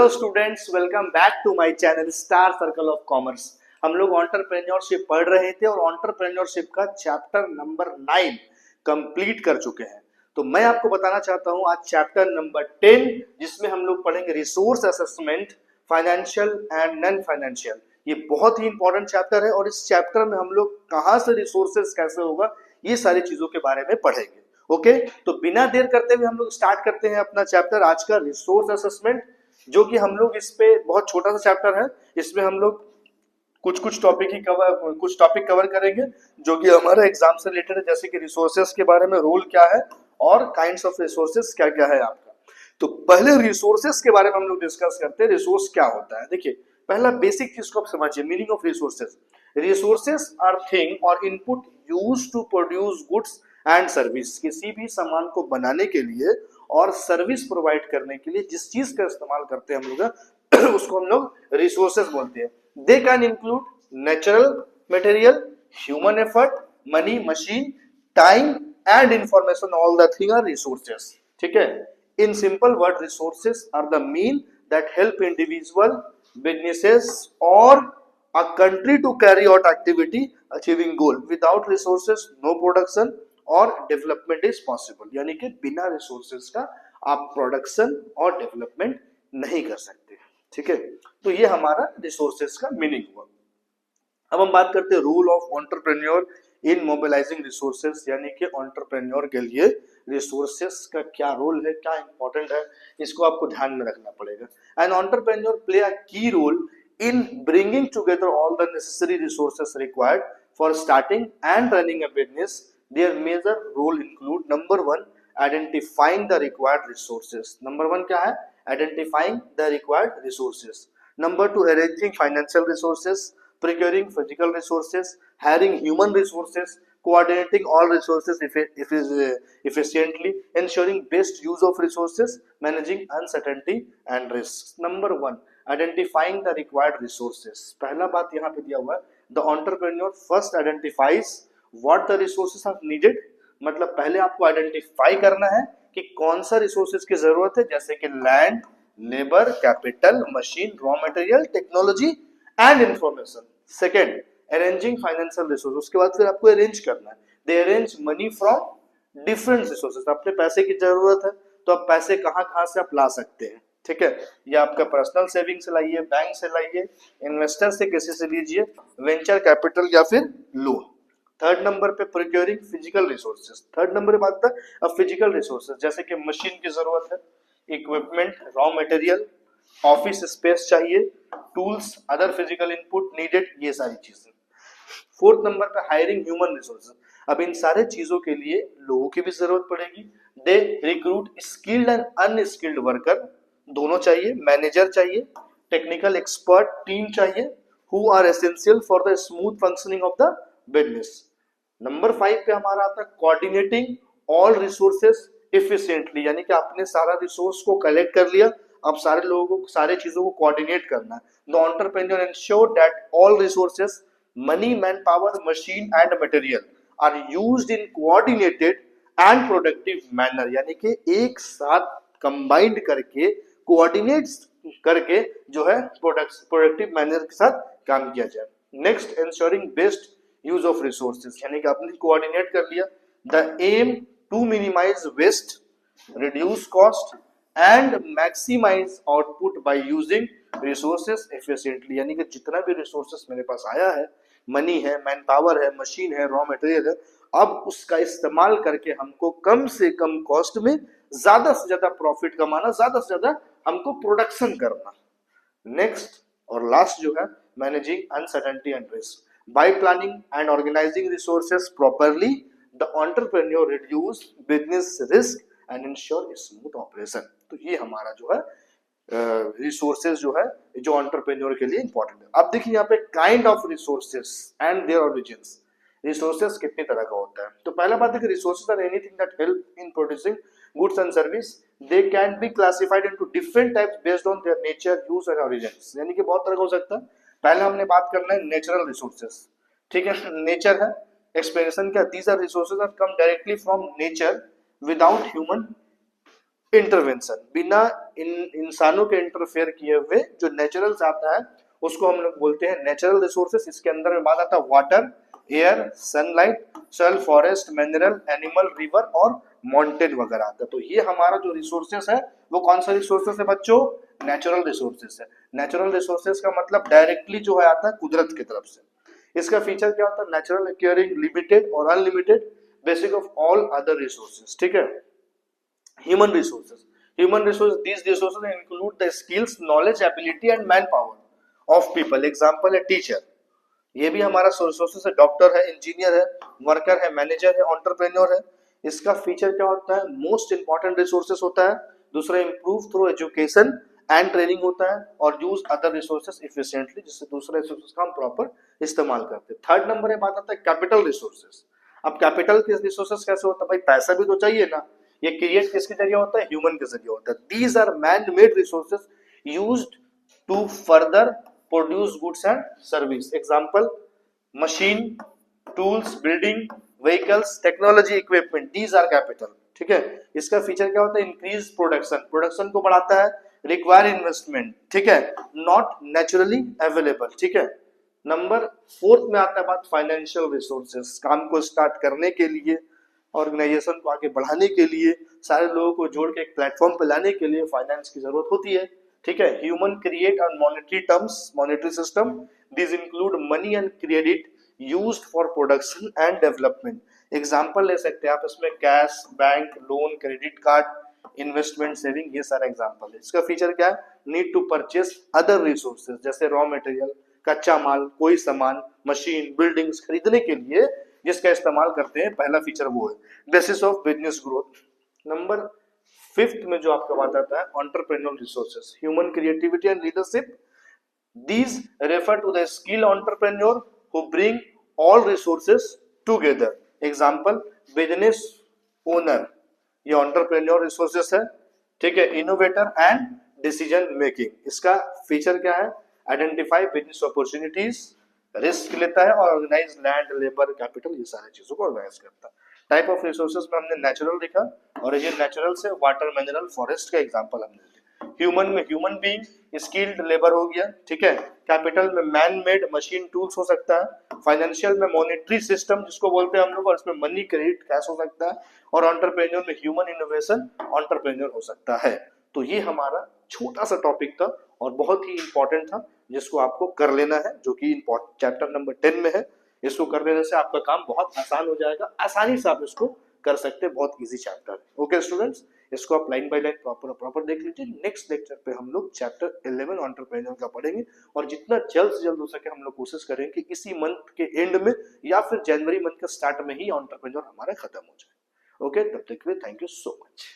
Hello students, welcome back to my channel star circle of commerce. हम लोग entrepreneurship पढ़ रहे थे और एंटरप्रेन्योरशिप का चैप्टर नंबर 9 कंप्लीट कर चुके हैं। तो मैं आपको बताना चाहता हूं आज चैप्टर नंबर 10 जिसमें हम लोग पढ़ेंगे resource assessment, financial and non financial. ये बहुत ही इंपॉर्टेंट चैप्टर है और इस चैप्टर में हम लोग कहां से रिसोर्सेज कैसे होगा ये सारी चीजों के बारे में पढ़ेंगे। ओके, तो बिना देर करते हुए हम लोग स्टार्ट करते हैं अपना चैप्टर आज का रिसोर्स असेसमेंट, जो कि हम लोग इस पे बहुत छोटा सा चैप्टर है। इसमें हम लोग कुछ टॉपिक कवर करेंगे जो कि हमारा एग्जाम से रिलेटेड है, जैसे कि रिसोर्सेस के बारे में रोल क्या है और काइंड्स ऑफ रिसोर्सेस क्या क्या है आपका। तो पहले रिसोर्सेस के बारे में हम लोग डिस्कस करते हैं। रिसोर्स क्या होता है, देखिए पहला बेसिक चीज को आप समझिए, meaning of resources. Resources are thing or input used to produce goods and service. किसी भी सामान को बनाने के लिए और सर्विस प्रोवाइड करने के लिए जिस चीज का इस्तेमाल करते हैं हम लोग उसको हम लोग रिसोर्सेस बोलते हैं। They can include natural material, human effort, money, machine, time and information. All the thing are resources. ठीक है, in simple word resources are the mean that help individual, businesses और a country to carry out activity achieving goal. Without resources no production और development is possible. यानी कि बिना resources का आप production और डेवलपमेंट नहीं कर सकते। ठीक है, तो ये हमारा रिसोर्सेज का मीनिंग हुआ। अब हम बात करते हैं rule of entrepreneur in mobilising resources, यानी कि एंटरप्रेन्योर के लिए रिसोर्सेज का क्या रोल है, क्या इंपॉर्टेंट है, इसको आपको ध्यान में रखना पड़ेगा। एंड एंटरप्रेन्योर प्ले अ की role in bringing together all the necessary resources required for starting and running a business. Their major role include number 1 identifying the required resources. Number 1 क्या है? Identifying the required resources. Number 2 arranging financial resources, procuring physical resources, hiring human resources, coordinating all resources efficiently, ensuring best use of resources, managing uncertainty and risks. Number 1 identifying the required resources. पहला बात यहाँ पे दिया हुआ है, the entrepreneur first identifies what the resources are needed. मतलब पहले आपको आइडेंटिफाई करना है कि कौन सा रिसोर्सेस की जरूरत है, जैसे कि land, labour, capital, machine, raw material, technology and information. Second, arranging financial resource. उसके बाद फिर आपको अरेंज करना है, they arrange money from different resources. अपने पैसे की जरूरत है तो आप पैसे कहाँ से आप ला सकते हैं। ठीक है, ये आपका पर्सनल सेविंग से लाइए, बैंक से लाइए, इन्वेस्टर से किसी से लीजिए, वेंचर कैपिटल या फिर लोन। थर्ड नंबर पे procuring physical resources. Third number पे बात है फिजिकल रिसोर्सेज, जैसे कि मशीन की जरूरत है, equipment, raw material, office space चाहिए, tools, other physical input needed, ये सारी चीजें। फोर्थ नंबर पे हायरिंग ह्यूमन रिसोर्सेज। अब इन सारे चीजों के लिए लोगों की भी जरूरत पड़ेगी। They recruit skilled and unskilled worker, दोनों चाहिए, मैनेजर चाहिए, टेक्निकल एक्सपर्ट टीम चाहिए, who are essential for the smooth functioning of the business. Number 5 पे हमारा आता है कोऑर्डिनेटिंग ऑल रिसोर्सेज एफिशिएंटली, यानी कि आपने सारा रिसोर्स को कलेक्ट कर लिया, अब सारे लोगों को सारे चीजों को कोऑर्डिनेट करना है। The entrepreneur ensure that all resources, money, man power, machine and material are used in coordinated and productive manner, यानी कि एक साथ कंबाइंड करके, कोऑर्डिनेट करके जो है प्रोडक्टिव मैनर के साथ काम किया जाए। Next, ensuring best use of resources, यानी कि आपने कोऑर्डिनेट कर लिया। The aim to minimise waste, reduce cost and maximise output by using resources efficiently, यानी कि जितना भी रिसोर्सेज मेरे पास आया है, मनी है, मैन पावर है, मशीन है, रॉ मटेरियल है, अब उसका इस्तेमाल करके हमको कम से कम कॉस्ट में ज्यादा से ज्यादा प्रॉफिट कमाना, ज्यादा से ज्यादा हमको प्रोडक्शन करना। नेक्स्ट और लास्ट जो है, managing uncertainty and risk. By planning and organising resources properly, the entrepreneur reduce business risk and ensure smooth operation. तो ये हमारा जो है रिसोर्सेज जो है जो एंटरप्रेन्योर के लिए इंपॉर्टेंट है। अब देखिए यहाँ पे kind of resources and their origins. Resources कितनी तरह का होता है, तो पहला बात है कि resources are anything that help in producing goods and service. They can be classified into different types based on their nature, use and origins. यानी कि बहुत तरह का हो सकता है। पहले हमने बात करना है नेचुरल रिसोर्सेज। ठीक है, नेचर है, एक्सप्लेनेशन क्या, these are resources that come directly from nature without human intervention, बिना इंसानों के इंटरफेयर किए हुए जो नेचुरल आता है उसको हम लोग बोलते हैं नेचुरल रिसोर्सेस। इसके अंदर में बात आता है water, air, sunlight, soil, forest, mineral, animal, river और माउंटेन वगैरह आता है। तो ये हमारा जो रिसोर्सेस है वो कौन सा रिसोर्सेस है बच्चों? नेचुरल रिसोर्सेस है। नेचुरल रिसोर्सेस का मतलब डायरेक्टली जो है आता है कुदरत की तरफ से। इसका फीचर क्या होता है? नेचुरल एक्यूरिंग लिमिटेड और unlimited basic of all other resources, ठीक है। Human resources, these resources include the skills, knowledge, ability and manpower of people. Example है टीचर, ये भी हमारा रिसोर्सेस है। डॉक्टर है, इंजीनियर है, वर्कर है, मैनेजर है, एंटरप्रेन्योर है। इसका फीचर क्या होता है? मोस्ट इंपॉर्टेंट रिसोर्सेस होता है। दूसरा improve through education and training होता है और यूज अदर रिसोर्सेस इफिशिएंटली, जिससे दूसरे रिसोर्सेस का हम प्रॉपर इस्तेमाल करते हैं। थर्ड नंबर है बात आता है कैपिटल रिसोर्सेस। अब कैपिटल के रिसोर्सेस कैसे होता है भाई? पैसा भी तो चाहिए ना। ये क्रिएट किसके जरिए होता है? ह्यूमन के जरिए होता है। These are man made resources used to further produce goods and service. Example machine, tools, building, vehicles, technology, equipment, these are capital, ठीक है। इसका फीचर क्या होता है? इंक्रीज प्रोडक्शन, प्रोडक्शन को बढ़ाता है। रिक्वायर इन्वेस्टमेंट, ठीक है, नॉट नेचुरली अवेलेबल, ठीक है। नंबर फोर्थ में आता है बात फाइनेंशियल रिसोर्सेस। काम को स्टार्ट करने के लिए, ऑर्गेनाइजेशन को आगे बढ़ाने के लिए, सारे लोगों को जोड़ के एक प्लेटफॉर्म पे लाने के लिए फाइनेंस की जरूरत होती है, ठीक है। Human create on monetary terms, monetary system, this include money and credit used for production and development. Example ले सकते हैं आप इसमें cash, bank, loan, credit card, investment, saving, ये सारा एग्जांपल है। इसका फीचर क्या है? Need to purchase other resources, जैसे रॉ मटेरियल, कच्चा माल, कोई सामान, मशीन, बिल्डिंग्स खरीदने के लिए जिसका इस्तेमाल करते हैं। पहला फीचर वो है। Basis of business growth. Number fifth में जो आपका बात आता है entrepreneur resources, human creativity and leadership. These refer to the skill entrepreneur who bring all resources together. Example business owner, ये entrepreneur resources है, ठीक है। इनोवेटर एंड डिसीजन मेकिंग, इसका फीचर क्या है? आइडेंटिफाई बिजनेस अपॉर्चुनिटीज, रिस्क लेता है और ऑर्गेनाइज लैंड, लेबर, कैपिटल, ये सारी चीजों को ऑर्गेनाइज करता है। टाइप ऑफ रिसोर्सेज में हमने नेचुरल देखा और ये नेचुरल से वाटर, मिनरल, फॉरेस्ट का एग्जांपल हमने दिया। ह्यूमन में ह्यूमन बीइंग, स्किल्ड लेबर हो गया, ठीक है। कैपिटल में मैन मेड मशीन, टूल्स हो सकता है। फाइनेंशियल में मॉनेटरी सिस्टम जिसको बोलते हैं हम लोग, और इसमें मनी, क्रेडिट, कैश हो सकता है। और एंटरप्रेन्योर में ह्यूमन इनोवेशन एंटरप्रेन्योर हो सकता है। तो ये हमारा छोटा सा टॉपिक था और बहुत ही इंपॉर्टेंट था, जिसको आपको कर लेना है, जो कि चैप्टर नंबर 10 में है। इसको कर लेने से आपका काम बहुत आसान हो जाएगा, आसानी से आप इसको कर सकते हैं, बहुत इजी चैप्टर है। ओके स्टूडेंट्स, इसको आप लाइन बाय लाइन प्रॉपर देख लीजिए। नेक्स्ट लेक्चर पे हम लोग चैप्टर 11 एंटरप्रेन्योर का पढ़ेंगे और जितना जल्द से जल्द हो सके हम लोग कोशिश करेंगे कि इसी मंथ के एंड में या फिर जनवरी मंथ के स्टार्ट में ही एंटरप्रेन्योर हमारा खत्म हो जाए। ओके, तब तक के लिए थैंक यू सो मच।